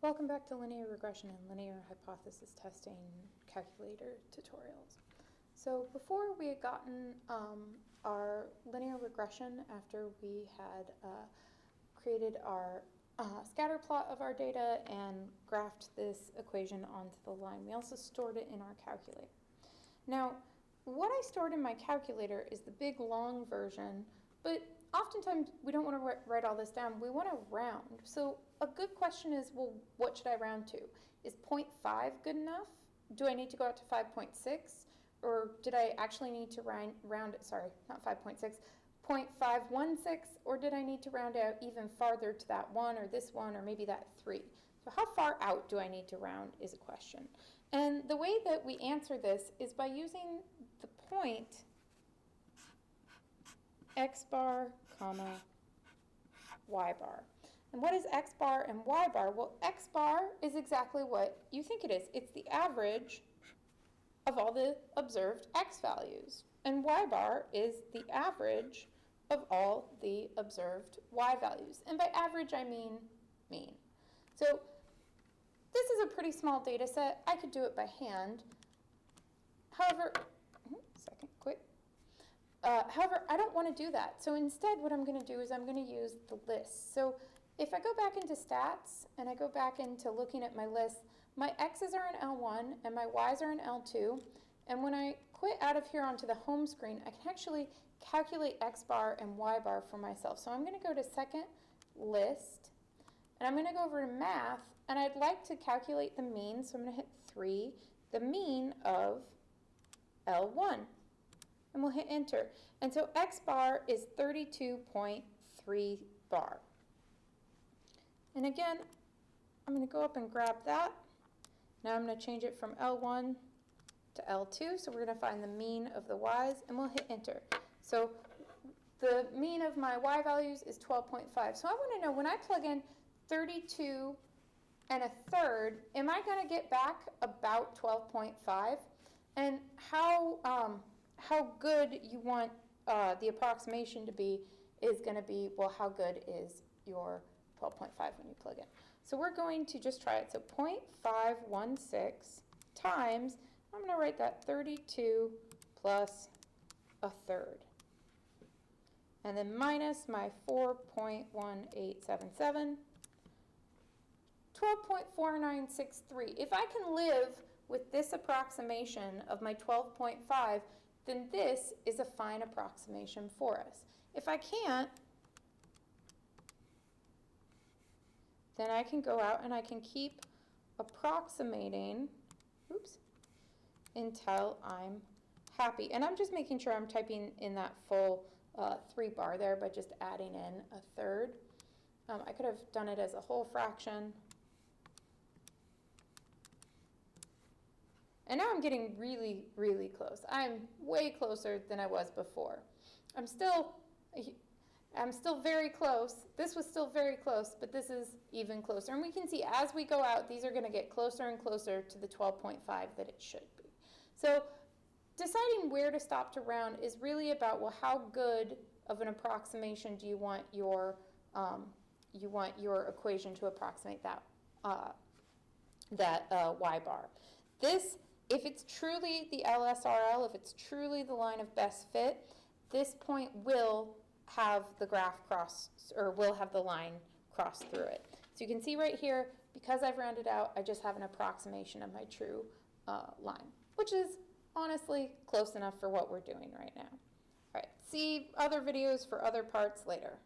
Welcome back to linear regression and linear hypothesis testing calculator tutorials. So before we had gotten our linear regression after we had created our scatter plot of our data and graphed this equation onto the line, we also stored it in our calculator. Now, what I stored in my calculator is the big long version, but oftentimes we don't want to write all this down. We want to round. So a good question is, well, what should I round to? Is 0.5 good enough? Do I need to go out to 5.6? Or did I actually need to round it, sorry, not 5.6, 0.516, or did I need to round out even farther to that 1 or this 1 or maybe that 3? So how far out do I need to round is a question. And the way that we answer this is by using the point x bar, comma, y bar. And what is x bar and y bar? Well, x bar is exactly what you think it is. It's the average of all the observed x values. And y bar is the average of all the observed y values. And by average, I mean mean. So this is a pretty small data set. I could do it by hand. However, however, I don't want to do that. So instead, what I'm going to do is I'm going to use the list. So if I go back into stats and I go back into looking at my list, my x's are in L1 and my y's are in L2. And when I quit out of here onto the home screen, I can actually calculate x bar and y bar for myself. So I'm going to go to second list, and I'm going to go over to math, and I'd like to calculate the mean. So I'm going to hit 3, the mean of L1. And we'll hit enter. And so x bar is 32.3 bar. And again, I'm going to go up and grab that. Now I'm going to change it from L1 to L2. So we're going to find the mean of the y's, and we'll hit enter. So the mean of my y values is 12.5. So I want to know, when I plug in 32 and a third, am I going to get back about 12.5? And how good you want the approximation to be is going to be, well, how good is your 12.5 when you plug in? So we're going to just try it. So 0.516 times, I'm going to write that 32 plus a third. And then minus my 4.1877, 12.4963. If I can live with this approximation of my 12.5, then this is a fine approximation for us. If I can't, then I can go out and I can keep approximating, until I'm happy. And I'm just making sure I'm typing in that full 3 bar there by just adding in a third. I could have done it as a whole fraction. And now I'm getting really, really close. I'm way closer than I was before. I'm still very close. This was still very close, but this is even closer. And we can see as we go out, these are going to get closer and closer to the 12.5 that it should be. So deciding where to stop to round is really about, well, how good of an approximation do you want your equation to approximate that y bar. This, if it's truly the LSRL, if it's truly the line of best fit, this point will have the graph cross, or will have the line cross through it. So you can see right here, because I've rounded out, I just have an approximation of my true line, which is honestly close enough for what we're doing right now. All right, see other videos for other parts later.